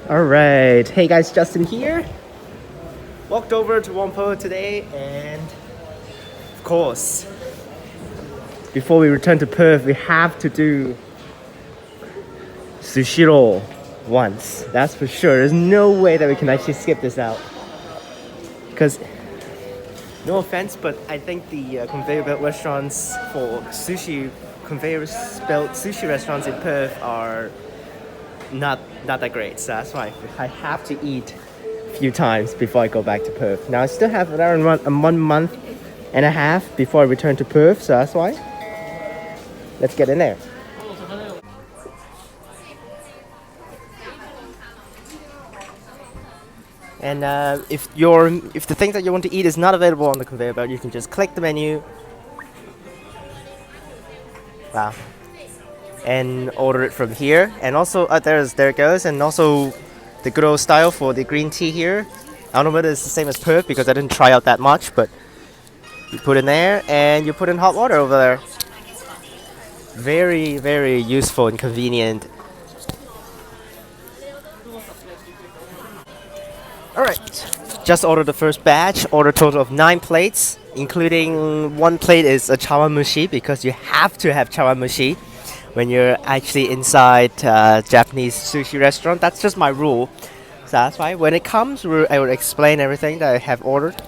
Alright, hey guys, Justin here. Walked over to Whampoa today, and of course, before we return to Perth, we have to do Sushiro once. That's for sure. There's no way that we can actually skip this out. Because, no offense, but I think the conveyor belt restaurants for sushi, conveyor belt sushi restaurants in Perth are not that great. So that's why I have to eat a few times before I go back to Perth. Now I still have around 1 month and a half before I return to Perth, so that's why. Let's get in there. And if the thing that you want to eat is not available on the conveyor belt, you can just click the menu. Wow. And order it from here. And also there it goes. And also the good old style for the green tea here. I don't know whether it's the same as Perth because I didn't try out that much, but you put in there and you put in hot water over there. Very, very useful and convenient. Alright, just ordered the first batch. Order a total of 9 plates, including 1 plate is a chawanmushi because you have to have chawanmushi when you're actually inside Japanese sushi restaurant. That's just my rule. So that's why when it comes, I will explain everything that I have ordered.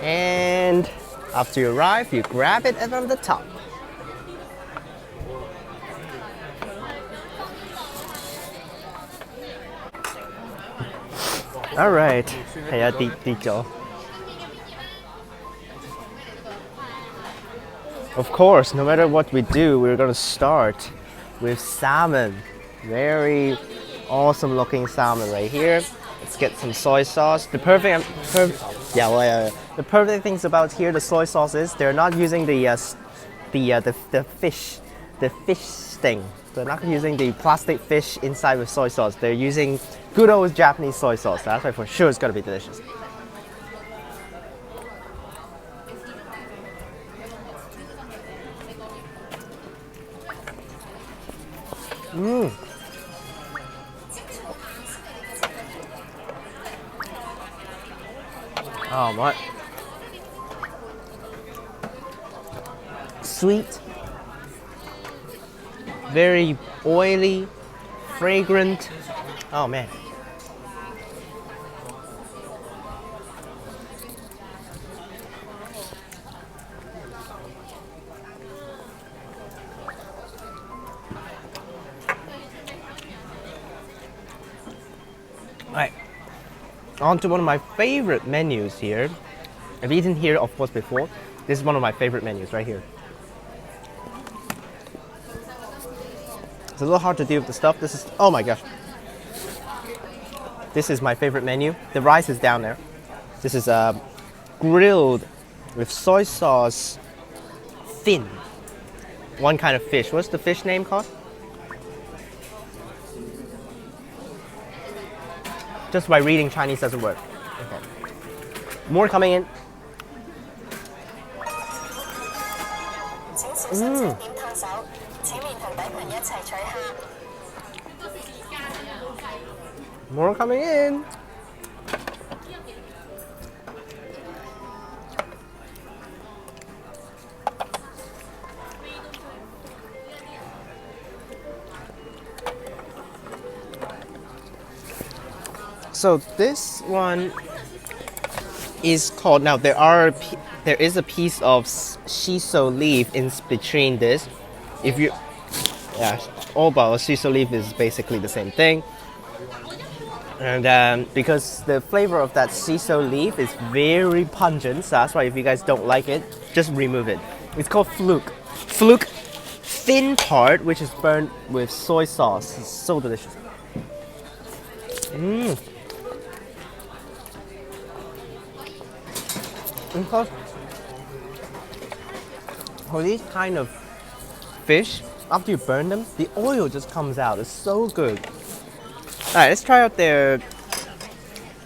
And after you arrive, you grab it from the top. Alright, 係啊跌咗。Of course, no matter what we do, we're gonna start with salmon. Very awesome looking salmon right here. Let's get some soy sauce. The perfect things about here, the soy sauce is they're not using the fish sting. They're not using the plastic fish inside with soy sauce. They're using good old Japanese soy sauce. That's why for sure it's gonna be delicious. Oh, what? Sweet, very oily, fragrant. Oh man. Alright, on to one of my favorite menus here. I've eaten here, of course, before. This is one of my favorite menus right here. It's a little hard to deal with the stuff. This is, oh my gosh. This is my favorite menu. The rice is down there. This is grilled with soy sauce fin. One kind of fish. What's the fish name called? Just by reading Chinese doesn't work. Okay. More coming in. More coming in. So this one is called, now there is a piece of shiso leaf in between this. If you, yeah, all about shiso leaf is basically the same thing. And because the flavor of that shiso leaf is very pungent, so that's why if you guys don't like it, just remove it. It's called fluke. Fluke, thin part, which is burnt with soy sauce. It's so delicious. Because for these kind of fish, after you burn them, the oil just comes out. It's so good. Alright, let's try out their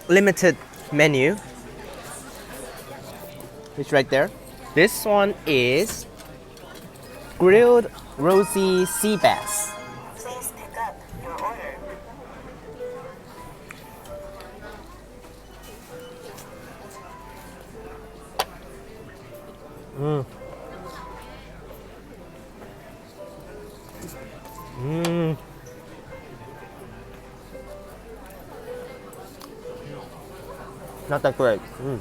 limited menu. It's right there. This one is grilled rosy sea bass. Mm. Mm. Not that great. Mm.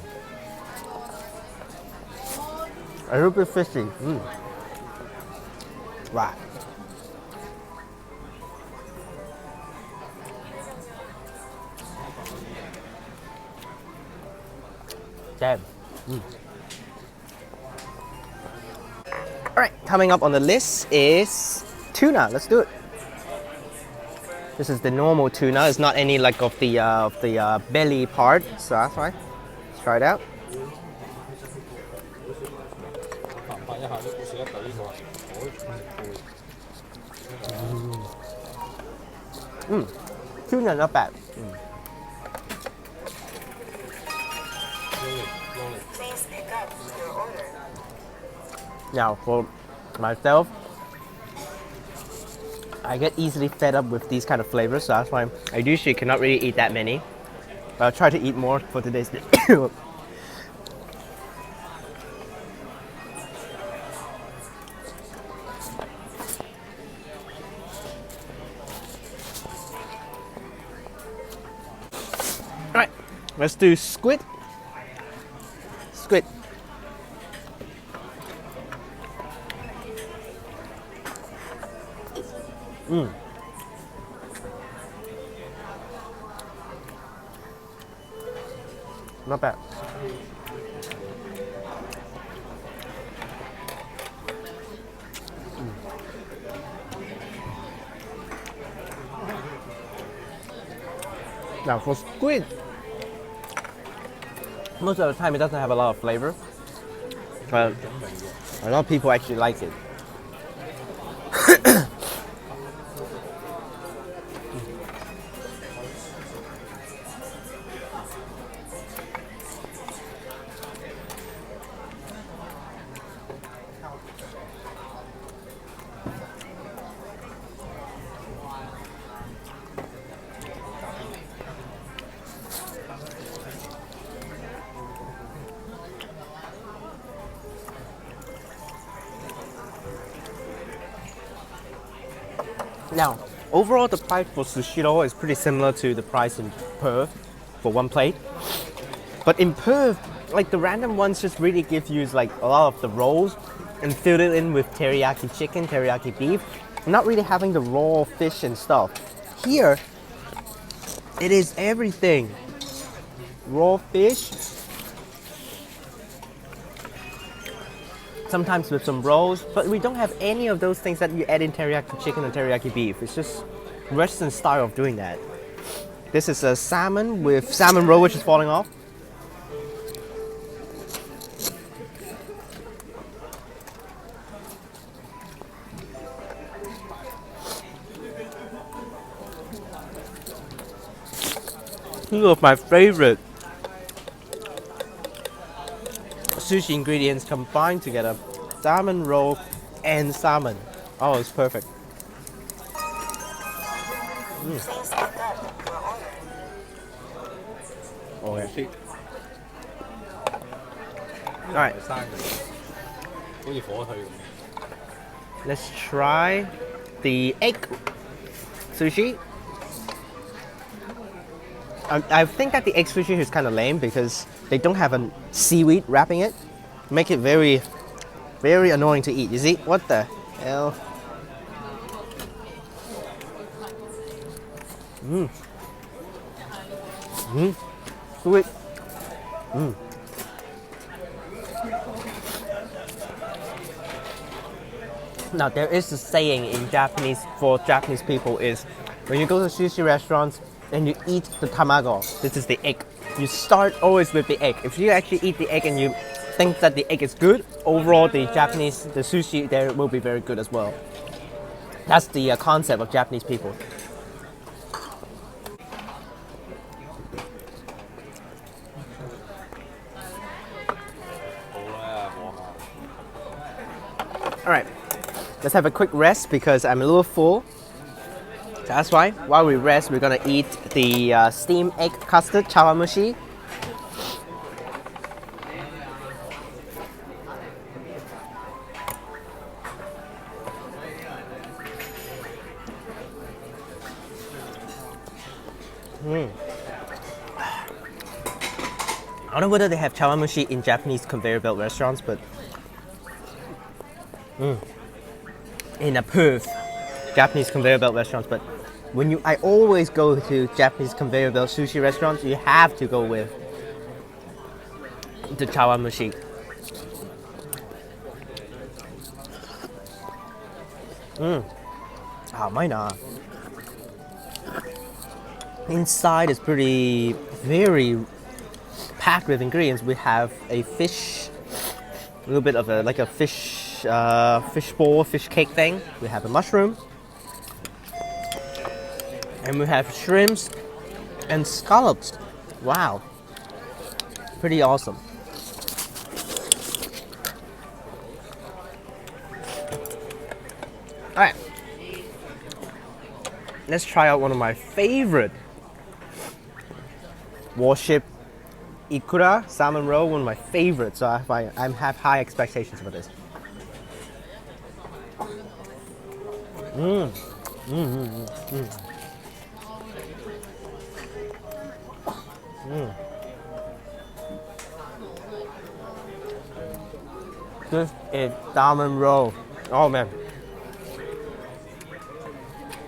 A little bit fishy. Mm. Wow. Damn. Mm. All right, coming up on the list is tuna. Let's do it. This is the normal tuna. It's not any like of the belly part, so that's why. Let's try it out. Mm. Tuna not bad. Mm. Please pick up your order. Now for myself, I get easily fed up with these kind of flavors, so that's why I usually cannot really eat that many. But I'll try to eat more for today's video. Alright, let's do squid. Squid. Mm. Not bad. Now for squid, most of the time it doesn't have a lot of flavor, but a lot of people actually like it. Now, overall the price for Sushiro is pretty similar to the price in Perth for one plate. But in Perth, like the random ones just really give you like a lot of the rolls and fill it in with teriyaki chicken, teriyaki beef, not really having the raw fish and stuff. Here, it is everything. Raw fish, sometimes with some rolls, but we don't have any of those things that you add in teriyaki chicken or teriyaki beef. It's just Western style of doing that. This is a salmon with salmon roe which is falling off. Two of my favorite sushi ingredients combined together. Salmon roe and salmon. Oh, it's perfect. Please pick up your order. Okay. Alright. Let's try the egg sushi. I think that the egg sushi is kind of lame because they don't have a seaweed wrapping it. Make it very, very annoying to eat. You see? What the hell? Mmm. Mmm. Sweet. Mmm. Now there is a saying in Japanese for Japanese people is when you go to sushi restaurants and you eat the tamago, this is the egg. You start always with the egg. If you actually eat the egg and you think that the egg is good, overall the sushi there will be very good as well. That's the concept of Japanese people. Alright, let's have a quick rest because I'm a little full. That's why, while we rest, we're gonna eat the steamed egg custard chawamushi. I don't know whether they have chawanmushi in Japanese conveyor belt restaurants, but in approved Japanese conveyor belt restaurants. But I always go to Japanese conveyor belt sushi restaurants, you have to go with the chawanmushi. Mine are. Inside is very packed with ingredients. We have a fish, a little bit of like a fish ball, fish cake thing. We have a mushroom, and we have shrimps and scallops. Wow, pretty awesome. All right, let's try out one of my favorite warship ikura salmon roll, one of my favorites. So I have high expectations for this. This is salmon roll. Oh man.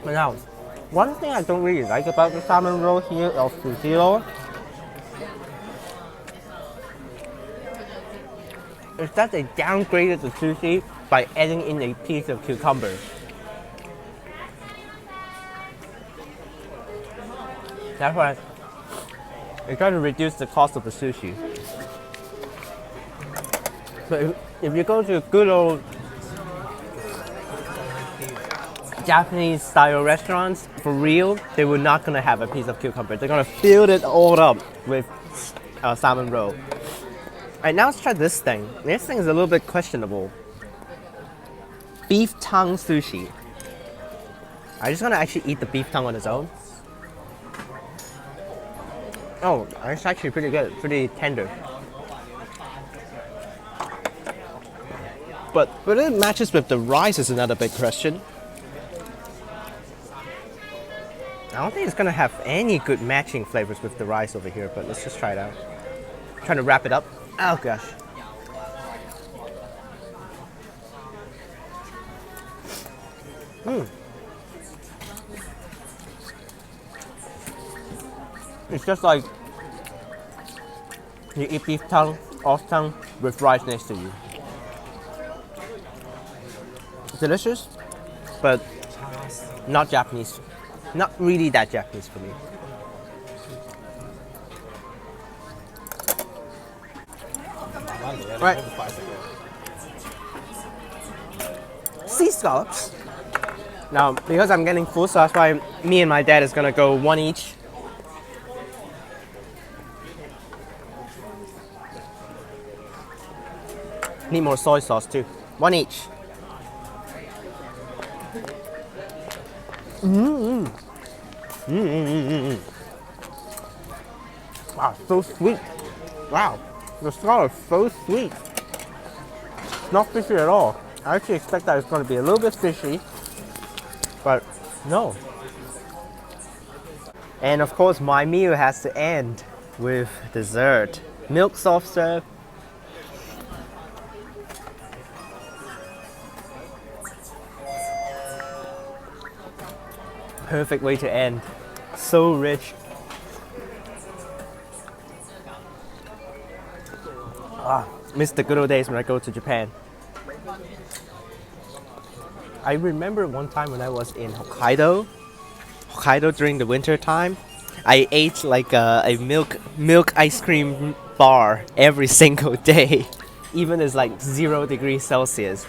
But now, one thing I don't really like about the salmon roll here of Sushiro is that they downgraded the sushi by adding in a piece of cucumber. That's why they try to reduce the cost of the sushi. But if you go to good old Japanese style restaurants, for real, they were not gonna have a piece of cucumber. They're gonna fill it all up with salmon roll. Alright, now let's try this thing. This thing is a little bit questionable. Beef tongue sushi. I'm just gonna actually eat the beef tongue on its own. Oh, it's actually pretty good, pretty tender. But whether it matches with the rice is another big question. I don't think it's gonna have any good matching flavors with the rice over here, but let's just try it out. I'm trying to wrap it up. Oh gosh. It's just like you eat beef tongue, ox tongue with rice next to you. Delicious, but not Japanese. Not really that Japanese for me. Right. Sea scallops. Now, because I'm getting full, so that's why me and my dad is gonna go one each. Need more soy sauce too. One each. Wow, so sweet. Wow, the scallop is so sweet. It's not fishy at all. I actually expect that it's going to be a little bit fishy, but no. And of course, my meal has to end with dessert. Milk soft serve. Perfect way to end. So rich. Miss the good old days when I go to Japan. I remember one time when I was in Hokkaido during the winter time, I ate like a milk ice cream bar every single day, even it's like 0 degrees Celsius.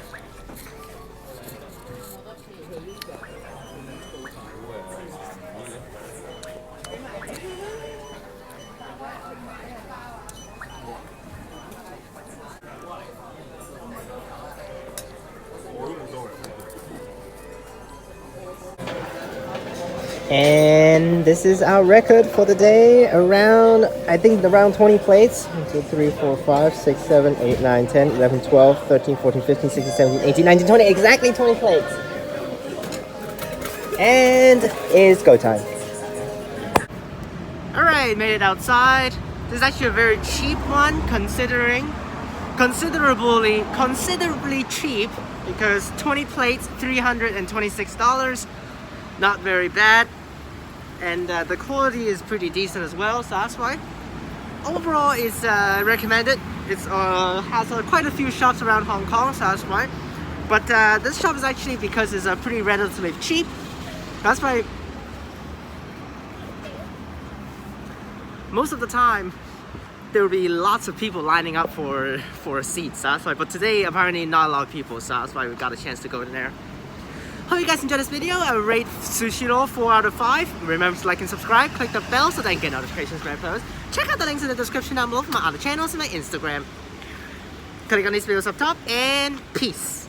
And this is our record for the day. Around 20 plates. 1, 2, 3, 4, 5, 6, 7, 8, 9, 10, 11, 12, 13, 14, 15, 16, 17, 18, 19, 20. Exactly 20 plates. And it's go time. Alright, made it outside. This is actually a very cheap one considering considerably cheap because 20 plates, $326. Not very bad. And the quality is pretty decent as well, so that's why. Overall, it's recommended. It's has quite a few shops around Hong Kong, so that's why. But this shop is actually because it's pretty relatively cheap. That's why most of the time there will be lots of people lining up for a seat. So that's why. But today apparently not a lot of people, so that's why we got a chance to go in there. Hope you guys enjoyed this video. I will rate Sushiro 4 out of 5. Remember to like and subscribe, click the bell so that you get notifications when I post. Check out the links in the description down below for my other channels and my Instagram. Click on these videos up top, and peace.